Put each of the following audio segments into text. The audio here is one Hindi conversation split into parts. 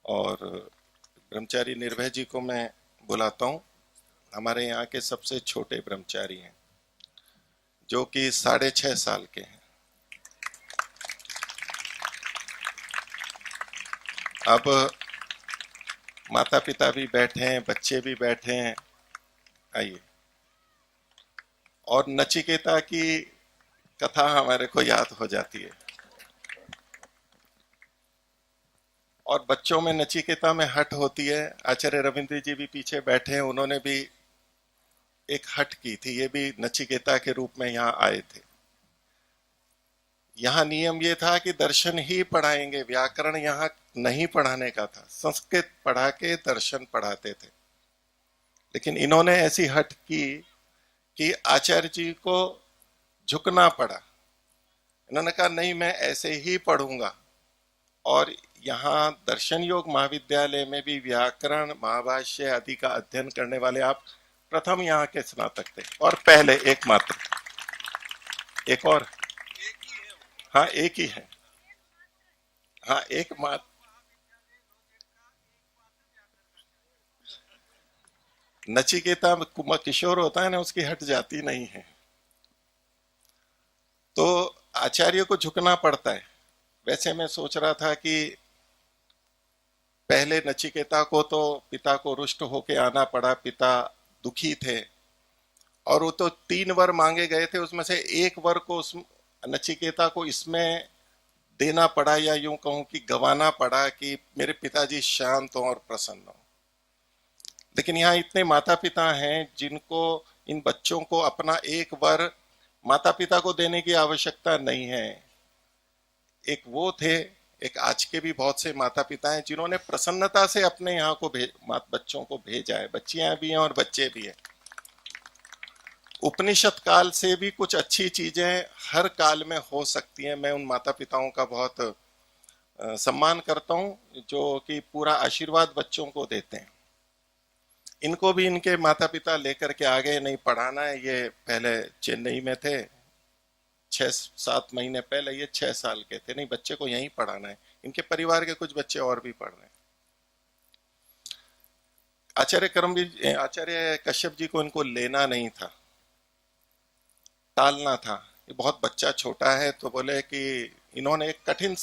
और ब्रह्मचारी निर्भय जी को मैं बुलाता हूँ। हमारे यहाँ के सबसे छोटे ब्रह्मचारी हैं, जो कि 6.5 साल के हैं। अब माता पिता भी बैठे हैं, बच्चे भी बैठे हैं, आइए। और नचिकेता की कथा हमारे को याद हो जाती है। और बच्चों में नचिकेता में हट होती है। आचार्य रविंद्र जी भी पीछे बैठे हैं, उन्होंने भी एक हट की थी, ये भी नचिकेता के रूप में यहाँ आए थे। यहाँ नियम ये था कि दर्शन ही पढ़ाएंगे, व्याकरण यहाँ नहीं पढ़ाने का था। संस्कृत पढ़ा के दर्शन पढ़ाते थे। लेकिन इन्होंने ऐसी हट की कि आचार्य जी को झुकना पड़ा। इन्होंने कहा नहीं, मैं ऐसे ही पढ़ूंगा। और यहाँ दर्शन योग महाविद्यालय में भी व्याकरण, महाभाष्य आदि का अध्ययन करने वाले आप प्रथम यहाँ के स्नातक थे, और पहले एकमात्र। एक और, हाँ एक ही है, हाँ एक मात्र। नचिकेता किशोर होता है ना, उसकी हट जाती नहीं है। तो आचार्य को झुकना पड़ता है। वैसे मैं सोच रहा था कि पहले नचिकेता को तो पिता को रुष्ट होके आना पड़ा, पिता दुखी थे, और वो तो 3 वर मांगे गए थे, उसमें से एक वर को उस नचिकेता को इसमें देना पड़ा, या यूं कहूं कि गंवाना पड़ा, कि मेरे पिताजी शांत हो और प्रसन्न हो। लेकिन यहाँ इतने माता पिता हैं जिनको इन बच्चों को अपना एक वर माता पिता को देने की आवश्यकता नहीं है। एक वो थे, एक आज के भी बहुत से माता पिता हैं जिन्होंने प्रसन्नता से अपने यहाँ को बच्चों को भेजा है। बच्चियां भी हैं और बच्चे भी हैं। उपनिषद काल से भी कुछ अच्छी चीजें हर काल में हो सकती हैं। मैं उन माता पिताओं का बहुत सम्मान करता हूं जो कि पूरा आशीर्वाद बच्चों को देते हैं। इनको भी इनके माता पिता लेकर के आगे नहीं पढ़ाना है। ये पहले चेन्नई में थे, 6-7 महीने पहले ये 6 साल के थे। नहीं, बच्चे को यहीं पढ़ाना है। इनके परिवार के कुछ बच्चे और भी पढ़ रहे हैं। आचार्य कश्यप जी को इनको लेना नहीं था, टालना था। ये बहुत बच्चा छोटा है, तो बोले कि इन्होंने एक कठिन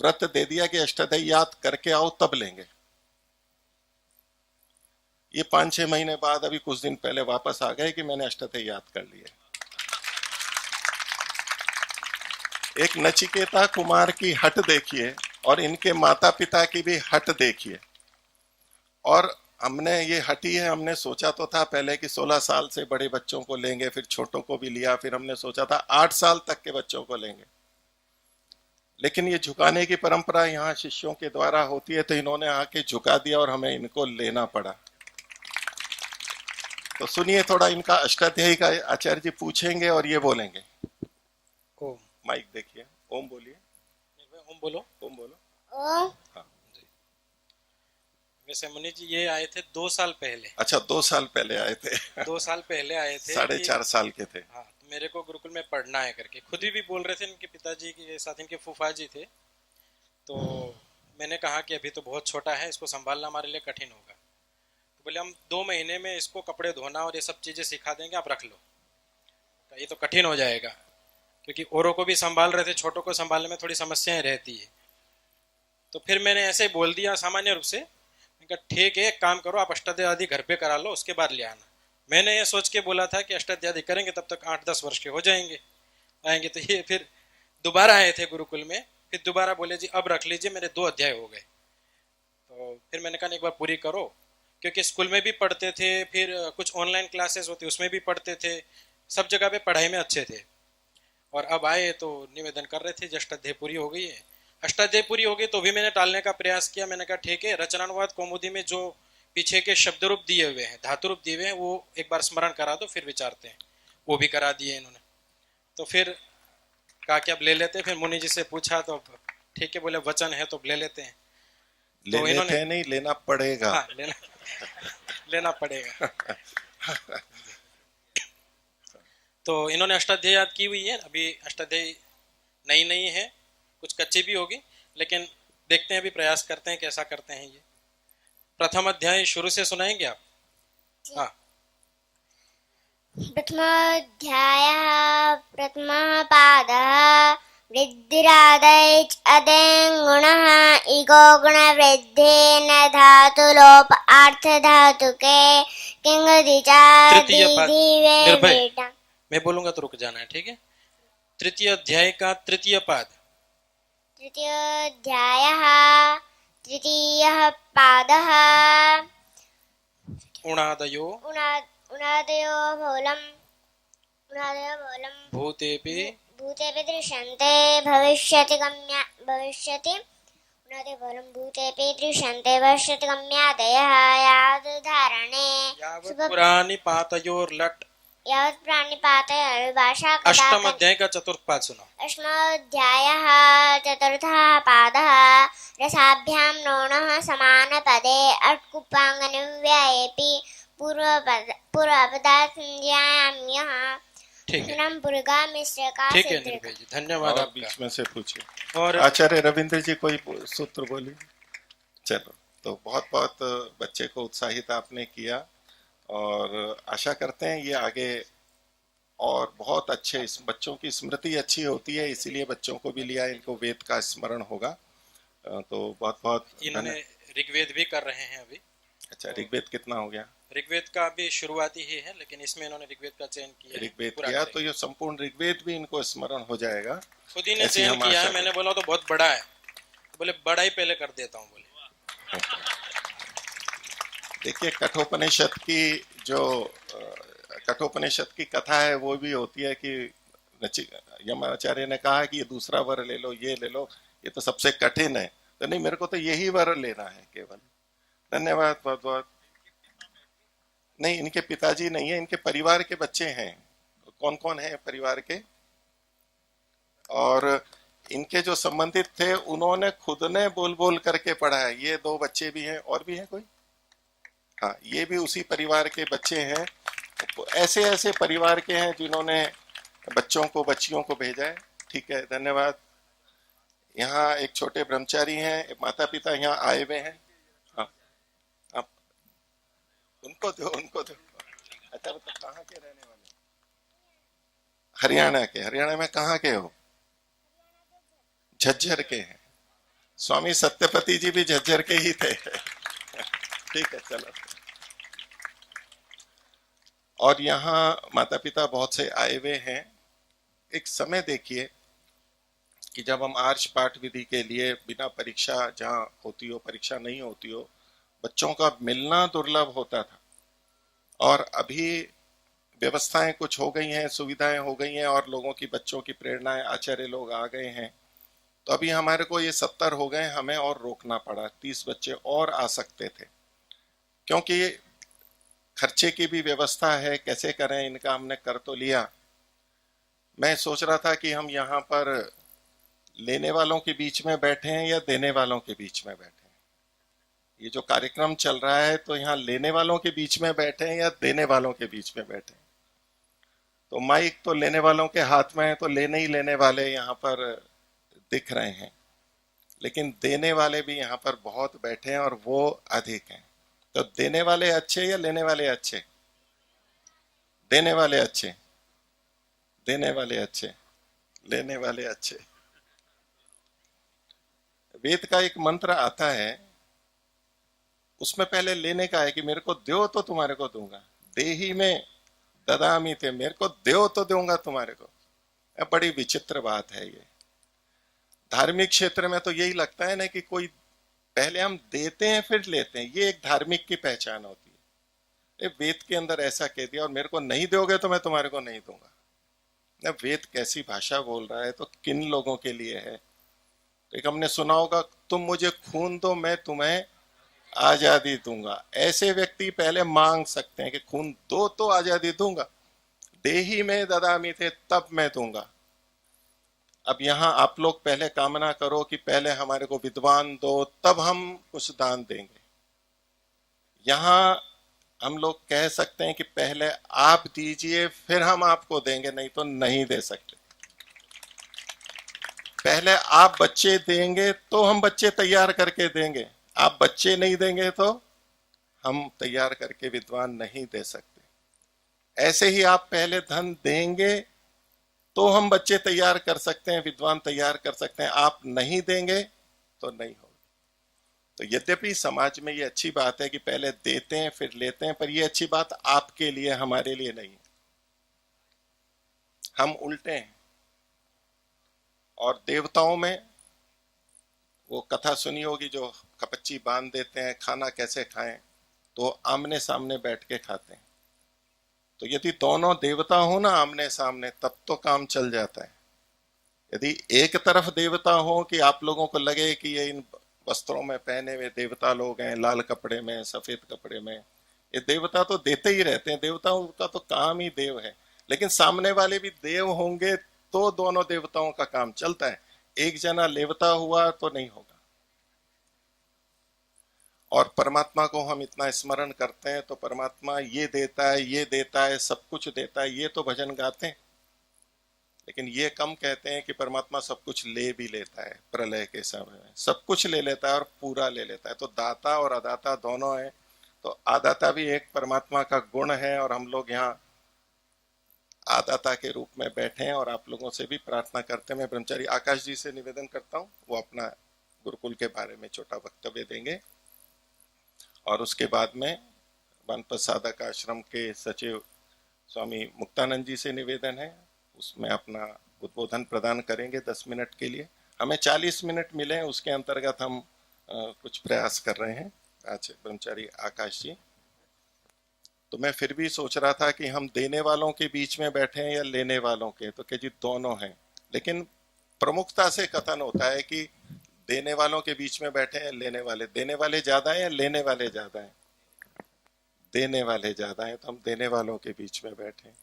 व्रत दे दिया कि अष्टाध्यायी याद करके आओ तब लेंगे। ये 5-6 महीने बाद अभी कुछ दिन पहले वापस आ गए कि मैंने अष्टाध्यायी याद कर लिए। एक नचिकेता कुमार की हट देखिए, और इनके माता पिता की भी हट देखिए। और हमने ये हटी है, हमने सोचा तो था पहले कि 16 साल से बड़े बच्चों को लेंगे, फिर छोटों को भी लिया, फिर हमने सोचा था 8 साल तक के बच्चों को लेंगे। लेकिन ये झुकाने की परंपरा यहाँ शिष्यों के द्वारा होती है, तो इन्होंने आके झुका दिया और हमें इनको लेना पड़ा। तो सुनिए थोड़ा इनका अष्टाध्यायी का आचार्य जी पूछेंगे और ये बोलेंगे। ओम। माइक देखिए, ओम बोलिए। ओम बोलो। ओम बोलो। ओम। हाँ जी। वैसे मुनि जी ये आए थे 2 साल पहले। अच्छा, 2 साल पहले आए थे। 2 साल पहले आए थे साढ़े कि चार साल के थे। हाँ, तो मेरे को गुरुकुल में पढ़ना है करके खुद ही भी बोल रहे थे। इनके पिताजी के साथ इनके फूफा जी थे। तो मैंने कहा कि अभी तो बहुत छोटा है, इसको संभालना हमारे लिए कठिन होगा। तो बोले हम 2 महीने में इसको कपड़े धोना और ये सब चीज़ें सिखा देंगे, आप रख लो। तो ये तो कठिन हो जाएगा, क्योंकि औरों को भी संभाल रहे थे, छोटों को संभालने में थोड़ी समस्याएं रहती है। तो फिर मैंने ऐसे ही बोल दिया सामान्य रूप से। मैंने कहा ठीक है, एक काम करो, आप अष्टाध्यायी आदि घर पे करा लो, उसके बाद ले आना। मैंने ये सोच के बोला था कि अष्टाध्यायी आदि करेंगे तब तक 8-10 वर्ष के हो जाएंगे, आएंगे। तो ये फिर दोबारा आए थे गुरुकुल में, फिर दोबारा बोले जी अब रख लीजिए, मेरे 2 अध्याय हो गए। तो फिर मैंने कहा एक बार पूरी करो, क्योंकि स्कूल में भी पढ़ते थे, फिर कुछ ऑनलाइन क्लासेस होती उसमें भी पढ़ते थे, सब जगह पे पढ़ाई में अच्छे थे। और अब आए तो निवेदन कर रहे थे कि अष्टाध्यायी पूरी हो गई है। अष्टाध्यायी पूरी हो गई तो भी मैंने टालने का प्रयास किया। मैंने कहा ठीक है, रचनानुवाद कौमुदी में जो पीछे के शब्द रूप दिए हुए हैं, धातु रूप दिए हुए हैं, वो एक बार स्मरण करा दो, फिर विचारते हैं। वो भी करा दिए इन्होंने। तो फिर कहा कि अब ले लेते हैं। फिर मुनि जी से पूछा तो ठीक है बोले, वचन है तो ले लेते हैं। ले तो इन्होंने, लेते हैं नहीं, लेना पड़ेगा। हाँ लेना, लेना पड़ेगा। तो इन्होंने अष्टाध्यायी याद की हुई है। अभी अष्टाध्यायी नई नई है, कुछ कच्ची भी होगी, लेकिन देखते हैं, अभी प्रयास करते हैं कैसा करते हैं ये। प्रथम अध्याय शुरू से सुनाएंगे आप? हाँ। प्रथमोऽध्यायः प्रथमः पादः वृद्धिरादैश्च अदेङ्गुणः इगो गुणवृद्धेन धातुलोप आर्थधातुके किंगति च तृतीय पाद दीदिवे निर्भय, वेटा। मैं बोलूंगा तो रुक जाना है, ठीक है? तृतीय अध्याय का तृतीय पाद। तृतीयोऽध्यायः तृतीयः पादः उणादयो उणादयो भूलं भूतेपि भूतेपि दृश्यन्ते भविष्यति उणादयो भूलं भूतेपि दृश्यन्ते भविष्यति गम्यादयः यावदुदाहरणे यावत् प्राणिपातयोर्लट्। यावत् प्राणिपातयोर्भाषा अष्टम अध्याय का चतुर्थ पाद सुनो। अष्टमोऽध्यायः चतुर्थः पादः रसाभ्यां नोणः समानपदे अट्कुप्पाङ्गनिव्ययेऽपि पूर्वपदात् संज्ञायाम्यः। ठीक है, मिश्र का ठीक है निर्भय जी, धन्यवाद और आपका। बीच में से पूछिए। और आचार्य रविंद्र जी कोई सूत्र बोलिए। चलो, तो बहुत बहुत बच्चे को उत्साहित आपने किया और आशा करते हैं ये आगे और बहुत अच्छे, इस बच्चों की स्मृति अच्छी होती है, इसीलिए बच्चों को भी लिया, इनको वेद का स्मरण होगा। तो बहुत बहुत इन्होंने ऋग्वेद भी कर रहे हैं अभी। अच्छा, ऋग्वेद कितना हो गया? ऋग्वेद का अभी शुरुआती ही है, लेकिन इसमें इन्होंने ऋग्वेद का चयन किया, ऋग्वेद पूरा किया करेंगे। तो ये संपूर्ण ऋग्वेद भी इनको स्मरण हो जाएगा। खुद ही ने ऐसी चयन हम किया आशा है। मैंने बोला तो बहुत बड़ा है, बोले बड़ा ही पहले कर देता हूँ, बोले। देखिए, कठोपनिषद की कथा है, वो भी होती है कि यमाचार्य ने कहा कि ये दूसरा वर ले लो, ये ले लो, ये तो सबसे कठिन है। तो नहीं, मेरे को तो यही वर लेना है केवल। धन्यवाद बहुत बहुत। नहीं, इनके पिताजी नहीं है, इनके परिवार के बच्चे हैं। कौन कौन है परिवार के? और इनके जो संबंधित थे उन्होंने खुद ने बोल बोल करके पढ़ा है। ये दो बच्चे भी हैं, और भी है कोई? हाँ, ये भी उसी परिवार के बच्चे हैं। ऐसे ऐसे परिवार के हैं जिन्होंने बच्चों को, बच्चियों को भेजा है। ठीक है, धन्यवाद। यहाँ एक छोटे ब्रह्मचारी हैं, माता पिता यहाँ आए हुए हैं। हाँ, आप उनको दो, उनको दो। अच्छा, मतलब कहाँ के रहने वाले? हरियाणा के। हरियाणा में कहाँ के हो? झज्जर के हैं। स्वामी सत्यपति जी भी झज्जर के ही थे। ठीक है, चलो। और यहाँ माता पिता बहुत से आए हुए हैं। एक समय देखिए कि जब हम आर्ष पाठ विधि के लिए बिना परीक्षा, जहाँ होती हो परीक्षा नहीं होती हो, बच्चों का मिलना दुर्लभ होता था। और अभी व्यवस्थाएं कुछ हो गई हैं, सुविधाएं हो गई हैं, और लोगों की, बच्चों की प्रेरणाएं, आचार्य लोग आ गए हैं। तो अभी हमारे को ये 70 हो गए, हमें और रोकना पड़ा। 30 बच्चे और आ सकते थे, क्योंकि खर्चे की भी व्यवस्था है, कैसे करें इनका, हमने कर तो लिया। मैं सोच रहा था कि हम यहाँ पर लेने वालों के बीच में बैठे हैं या देने वालों के बीच में बैठे हैं। ये जो कार्यक्रम चल रहा है, तो यहाँ लेने वालों के बीच में बैठे हैं या देने वालों के बीच में बैठे हैं? तो माइक तो लेने वालों के हाथ में है, तो लेने ही लेने वाले यहाँ पर दिख रहे हैं, लेकिन देने वाले भी यहाँ पर बहुत बैठे हैं, और वो अधिक हैं। तो देने वाले अच्छे या लेने वाले अच्छे? देने वाले अच्छे, देने वाले अच्छे, लेने वाले अच्छे। वेद का एक मंत्र आता है, उसमें पहले लेने का है कि मेरे को दो तो तुम्हारे को दूंगा, देही में ददामी थे, मेरे को दो तो दूंगा तुम्हारे को। बड़ी विचित्र बात है ये। धार्मिक क्षेत्र में तो यही लगता है ना कि कोई पहले हम देते हैं फिर लेते हैं, ये एक धार्मिक की पहचान होती है। वेद के अंदर ऐसा कह दिया, और मेरे को नहीं दोगे तो मैं तुम्हारे को नहीं दूंगा। वेद कैसी भाषा बोल रहा है, तो किन लोगों के लिए है? एक हमने सुना होगा, तुम मुझे खून दो मैं तुम्हें आजादी दूंगा। ऐसे व्यक्ति पहले मांग सकते हैं कि खून दो तो आजादी दूंगा, देही में ददामी थे तब मैं दूंगा। अब यहाँ आप लोग पहले कामना करो कि पहले हमारे को विद्वान दो, तब हम कुछ दान देंगे। यहाँ हम लोग कह सकते हैं कि पहले आप दीजिए फिर हम आपको देंगे, नहीं तो नहीं दे सकते। पहले आप बच्चे देंगे तो हम बच्चे तैयार करके देंगे, आप बच्चे नहीं देंगे तो हम तैयार करके विद्वान नहीं दे सकते। ऐसे ही आप पहले धन देंगे तो हम बच्चे तैयार कर सकते हैं, विद्वान तैयार कर सकते हैं, आप नहीं देंगे तो नहीं होगा। तो यद्यपि समाज में ये अच्छी बात है कि पहले देते हैं फिर लेते हैं, पर ये अच्छी बात आपके लिए, हमारे लिए नहीं है। हम उल्टे हैं। और देवताओं में वो कथा सुनी होगी जो कपच्ची बांध देते हैं, खाना कैसे खाएं, तो आमने सामने बैठ के खाते हैं। तो यदि दोनों देवता हो ना आमने सामने, तब तो काम चल जाता है। यदि एक तरफ देवता हो कि आप लोगों को लगे कि ये इन वस्त्रों में पहने हुए देवता लोग हैं, लाल कपड़े में, सफेद कपड़े में, ये देवता तो देते ही रहते हैं, देवताओं का तो काम ही देव है। लेकिन सामने वाले भी देव होंगे तो दोनों देवताओं का काम चलता है। एक जना लेवता हुआ तो नहीं होगा। और परमात्मा को हम इतना स्मरण करते हैं तो परमात्मा ये देता है, ये देता है, सब कुछ देता है, ये तो भजन गाते हैं। लेकिन ये कम कहते हैं कि परमात्मा सब कुछ ले भी लेता है। प्रलय के समय में सब कुछ ले लेता है और पूरा ले लेता है। तो दाता और अदाता दोनों है। तो आदाता भी एक परमात्मा का गुण है, और हम लोग यहाँ आदाता के रूप में बैठे हैं और आप लोगों से भी प्रार्थना करते हैं। मैं ब्रह्मचारी आकाश जी से निवेदन करता हूँ, वो अपना गुरुकुल के बारे में छोटा वक्तव्य देंगे, और उसके बाद में वनपत साधक आश्रम के सचिव स्वामी मुक्तानंद जी से निवेदन है, उसमें अपना उद्बोधन प्रदान करेंगे 10 मिनट के लिए। हमें 40 मिनट मिले, उसके अंतर्गत हम कुछ प्रयास कर रहे हैं। आज ब्रह्मचारी आकाश जी, तो मैं फिर भी सोच रहा था कि हम देने वालों के बीच में बैठे हैं या लेने वालों के, तो क्या जी दोनों हैं। लेकिन प्रमुखता से कथन होता है कि देने वालों के बीच में बैठे हैं, लेने वाले। देने वाले ज्यादा हैं या लेने वाले ज्यादा हैं? देने वाले ज्यादा हैं, तो हम देने वालों के बीच में बैठे हैं।